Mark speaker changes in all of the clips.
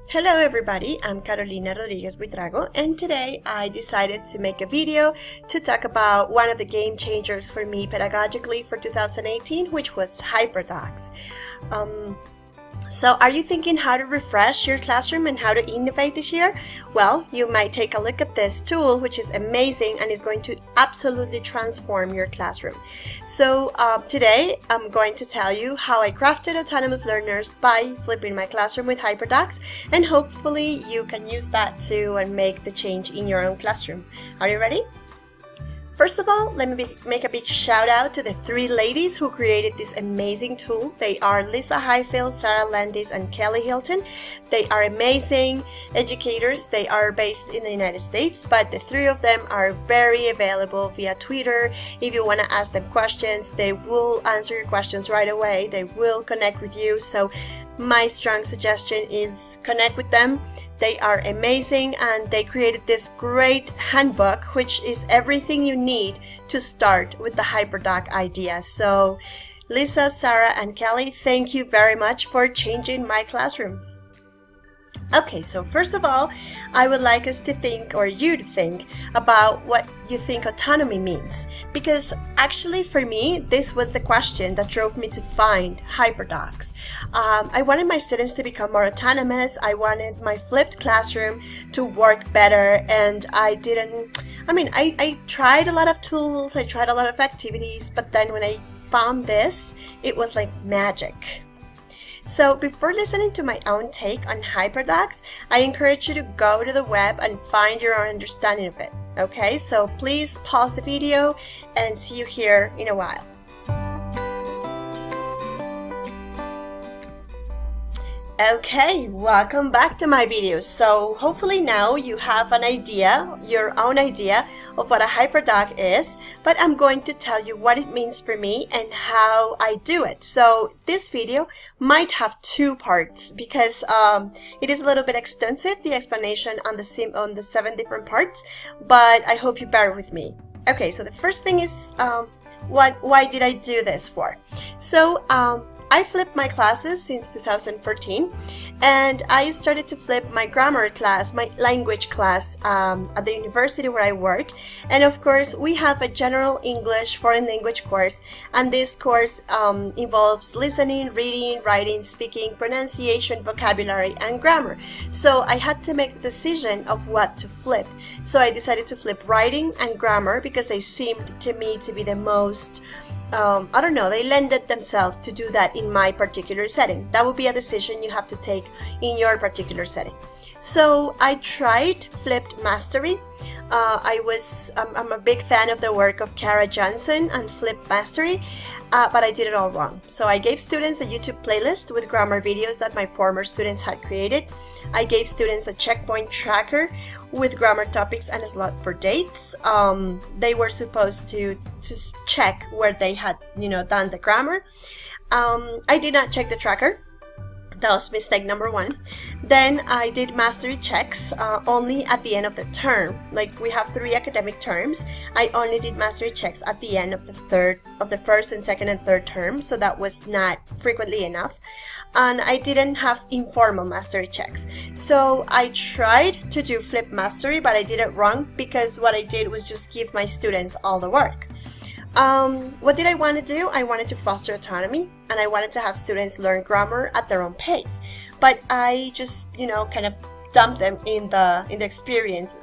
Speaker 1: Hello everybody, I'm Carolina Rodriguez Buitrago, and today I decided to make a video to talk about one of the game changers for me pedagogically for 2018, which was HyperDocs. So are you thinking how to refresh your classroom and how to innovate this year? Well, you might take a look at this tool, which is amazing and is going to absolutely transform your classroom. So today I'm going to tell you how I crafted autonomous learners by flipping my classroom with HyperDocs, and hopefully you can use that too and make the change in your own classroom. Are you ready? First of all, let me make a big shout out to the three ladies who created this amazing tool. They are Lisa Highfield, Sarah Landis, and Kelly Hilton. They are amazing educators. They are based in the United States, but the three of them are very available via Twitter. If you want to ask them questions, they will answer your questions right away. They will connect with you. So my strong suggestion is connect with them. They are amazing, and they created this great handbook, which is everything you need to start with the HyperDoc idea. So Lisa, Sarah, and Kelly, thank you very much for changing my classroom. Okay, so first of all, I would like us to think, or you to think, about what you think autonomy means. Because actually for me, this was the question that drove me to find HyperDocs. I wanted my students to become more autonomous. I wanted my flipped classroom to work better, and I tried a lot of tools, I tried a lot of activities, but then when I found this, it was like magic. So before listening to my own take on HyperDocs, I encourage you to go to the web and find your own understanding of it. Okay, so please pause the video and see you here in a while. Okay, welcome back to my video. So hopefully now you have an idea, your own idea of what a HyperDoc is, but I'm going to tell you what it means for me and how I do it. So this video might have two parts because it is a little bit extensive, the explanation on the 7 different parts, but I hope you bear with me. Okay, so the first thing is why did I do this for? So I flipped my classes since 2014, and I started to flip my grammar class, my language class at the university where I work. And of course, we have a general English foreign language course, and this course involves listening, reading, writing, speaking, pronunciation, vocabulary, and grammar. So I had to make the decision of what to flip. So I decided to flip writing and grammar because they seemed to me to be the most I don't know, they lended themselves to do that in my particular setting. That would be a decision you have to take in your particular setting. So I tried flipped mastery. I'm a big fan of the work of Kara Johnson and flipped mastery, but I did it all wrong. So I gave students a YouTube playlist with grammar videos that my former students had created. I gave students a checkpoint tracker with grammar topics and a slot for dates. They were supposed to check where they had, done the grammar. I did not check the tracker. That was mistake number one. Then I did mastery checks only at the end of the term. Like we have 3 academic terms. I only did mastery checks at the end of the first and second and third term, so that was not frequently enough. And I didn't have informal mastery checks. So I tried to do flip mastery, but I did it wrong because what I did was just give my students all the work. What did I want to do? I wanted to foster autonomy, and I wanted to have students learn grammar at their own pace. But I just, kind of dumped them in the experience.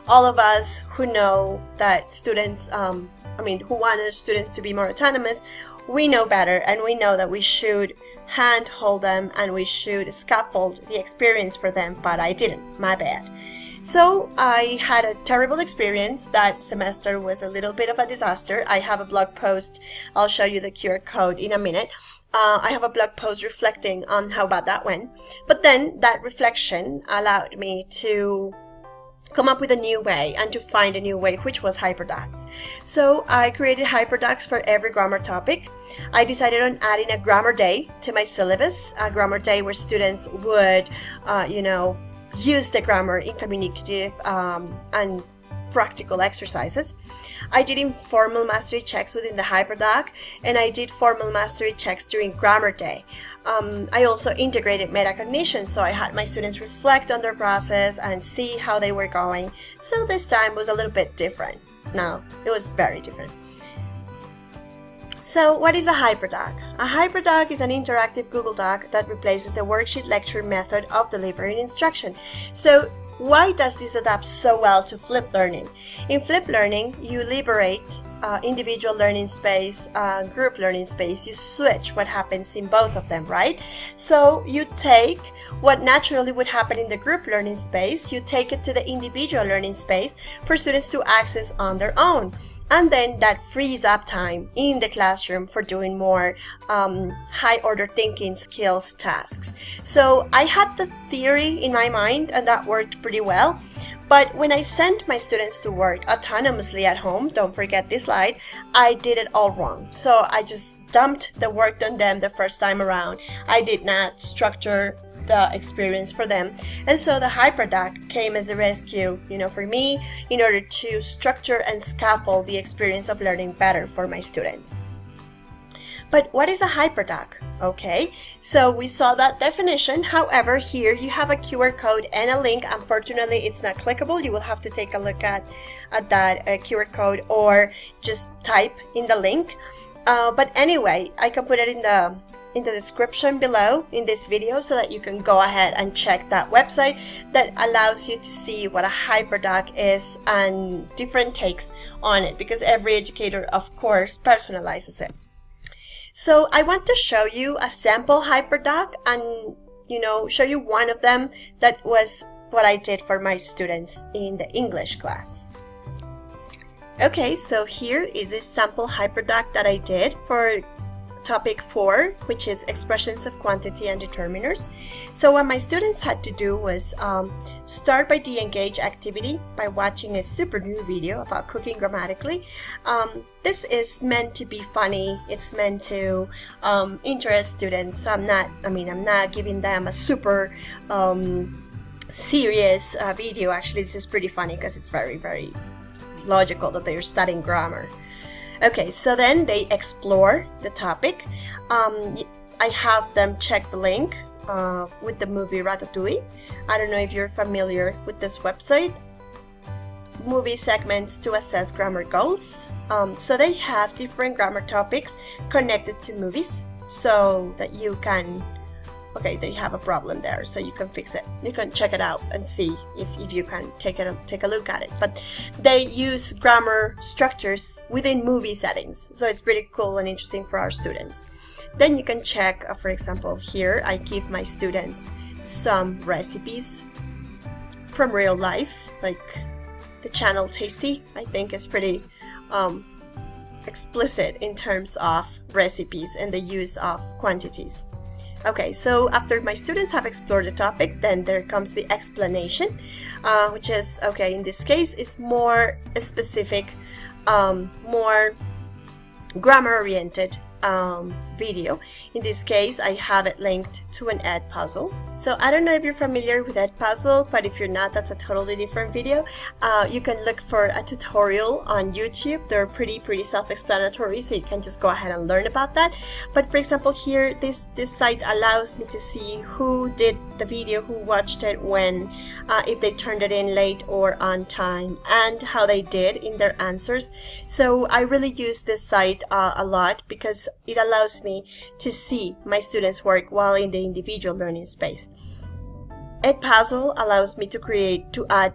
Speaker 1: All of us who know that students, who want our students to be more autonomous, we know better, and we know that we should handhold them and we should scaffold the experience for them, but I didn't. My bad. So I had a terrible experience. That semester was a little bit of a disaster. I have a blog post. I'll show you the QR code in a minute. I have a blog post reflecting on how bad that went. But then that reflection allowed me to come up with a new way and to find a new way, which was HyperDocs. So I created HyperDocs for every grammar topic. I decided on adding a grammar day to my syllabus, a grammar day where students would, use the grammar in communicative and practical exercises. I did informal mastery checks within the HyperDoc, and I did formal mastery checks during grammar day. I also integrated metacognition, so I had my students reflect on their process and see how they were going. So this time was a little bit different. No, it was very different. So what is a HyperDoc? A HyperDoc is an interactive Google Doc that replaces the worksheet lecture method of delivering instruction. So why does this adapt so well to flipped learning? In flipped learning, you liberate individual learning space, group learning space. You switch what happens in both of them, right? So you take what naturally would happen in the group learning space, you take it to the individual learning space for students to access on their own. And then that frees up time in the classroom for doing more high order thinking skills tasks. So I had the theory in my mind and that worked pretty well. But when I sent my students to work autonomously at home, don't forget this slide, I did it all wrong. So I just dumped the work on them the first time around. I did not structure the experience for them, and so the HyperDoc came as a rescue, for me, in order to structure and scaffold the experience of learning better for my students. But what is a HyperDoc? Okay, so we saw that definition. However, here you have a QR code and a link. Unfortunately, it's not clickable. You will have to take a look at that QR code or just type in the link. But anyway, I can put it in the description below in this video so that you can go ahead and check that website that allows you to see what a HyperDoc is and different takes on it, because every educator, of course, personalizes it. So I want to show you a sample HyperDoc and, show you one of them that was what I did for my students in the English class. Okay, so here is this sample HyperDoc that I did for topic 4, which is expressions of quantity and determiners. So what my students had to do was start by the engage activity by watching a super new video about cooking grammatically. This is meant to be funny. It's meant to interest students. I'm not giving them a super serious video. Actually, this is pretty funny because it's very, very logical that they're studying grammar. Okay, so then they explore the topic. I have them check the link with the movie Ratatouille. I don't know if you're familiar with this website. Movie segments to assess grammar goals. So they have different grammar topics connected to movies so that you can, okay, they have a problem there, so you can fix it. You can check it out and see if you can take a look at it. But they use grammar structures within movie settings, so it's pretty cool and interesting for our students. Then you can check, for example, here I give my students some recipes from real life, like the channel Tasty, I think is pretty explicit in terms of recipes and the use of quantities. Okay, so after my students have explored the topic, then there comes the explanation, which is, okay, in this case, is more specific, more grammar-oriented video. In this case, I have it linked to an Edpuzzle. So I don't know if you're familiar with Edpuzzle, but if you're not, that's a totally different video. You can look for a tutorial on YouTube. They're pretty self-explanatory, so you can just go ahead and learn about that. But for example, here, this site allows me to see who did the video, who watched it when, if they turned it in late or on time, and how they did in their answers. So I really use this site a lot because it allows me to see my students' work while in the individual learning space. Edpuzzle allows me to add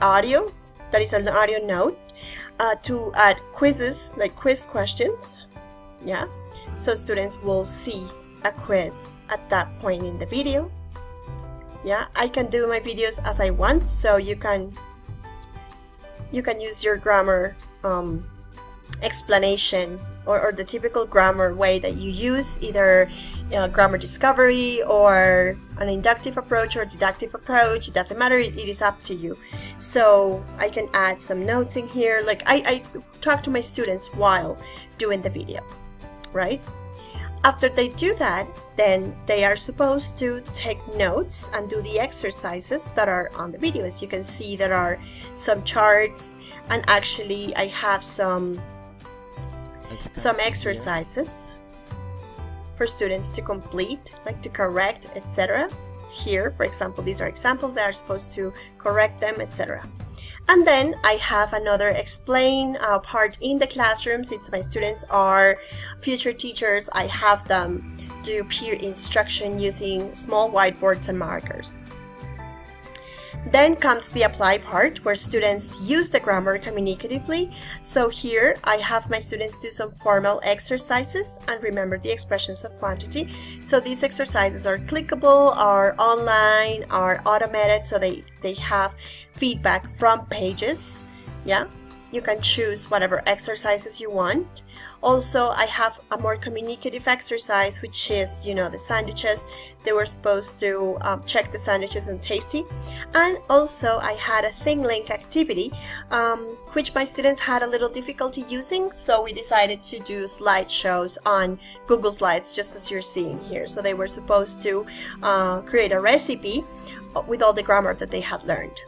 Speaker 1: audio, that is an audio note, to add quizzes, like quiz questions, yeah, so students will see a quiz at that point in the video. Yeah, I can do my videos as I want, so you can use your grammar explanation or the typical grammar way that you use, either grammar discovery or an inductive approach or deductive approach. It doesn't matter, it is up to you. So I can add some notes in here, like I talk to my students while doing the video, right? After they do that, then they are supposed to take notes and do the exercises that are on the video. As you can see, there are some charts, and actually I have some exercises for students to complete, like to correct, etc. Here, for example, these are examples. They are supposed to correct them, etc. And then I have another explain part in the classroom. Since my students are future teachers, I have them do peer instruction using small whiteboards and markers. Then comes the apply part, where students use the grammar communicatively. So here I have my students do some formal exercises and remember the expressions of quantity. So these exercises are clickable, are online, are automated, so they have feedback from pages. Yeah, you can choose whatever exercises you want. Also, I have a more communicative exercise, which is, you know, the sandwiches. They were supposed to check the sandwiches and tasty. And also, I had a thing link activity, which my students had a little difficulty using. So we decided to do slideshows on Google Slides, just as you're seeing here. So they were supposed to create a recipe with all the grammar that they had learned.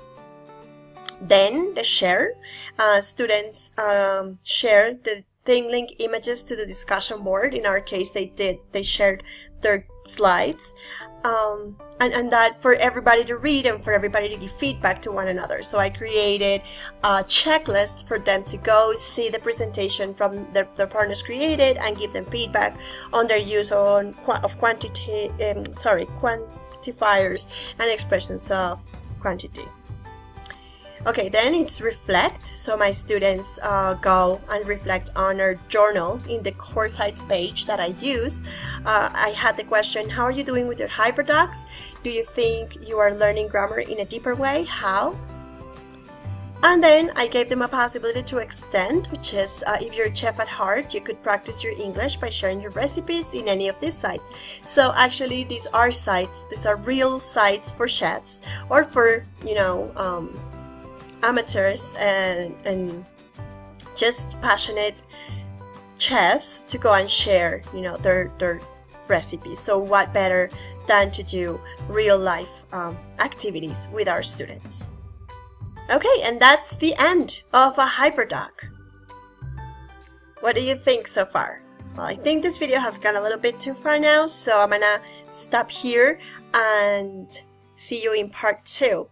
Speaker 1: Then the share. Students share the thing link images to the discussion board. In our case, they shared their slides, and that for everybody to read and for everybody to give feedback to one another. So I created a checklist for them to go see the presentation from their partners created and give them feedback on their use of quantifiers and expressions of quantity. Okay, then it's reflect. So my students go and reflect on our journal in the course sites page that I use. I had the question, how are you doing with your HyperDocs? Do you think you are learning grammar in a deeper way? How? And then I gave them a possibility to extend, which is if you're a chef at heart, you could practice your English by sharing your recipes in any of these sites. So actually these are sites, these are real sites for chefs or for, you know, amateurs and just passionate chefs to go and share, you know, their recipes. So what better than to do real life activities with our students. Okay, and that's the end of a HyperDoc. What do you think so far? Well, I think this video has gone a little bit too far now, so I'm gonna stop here and see you in part 2.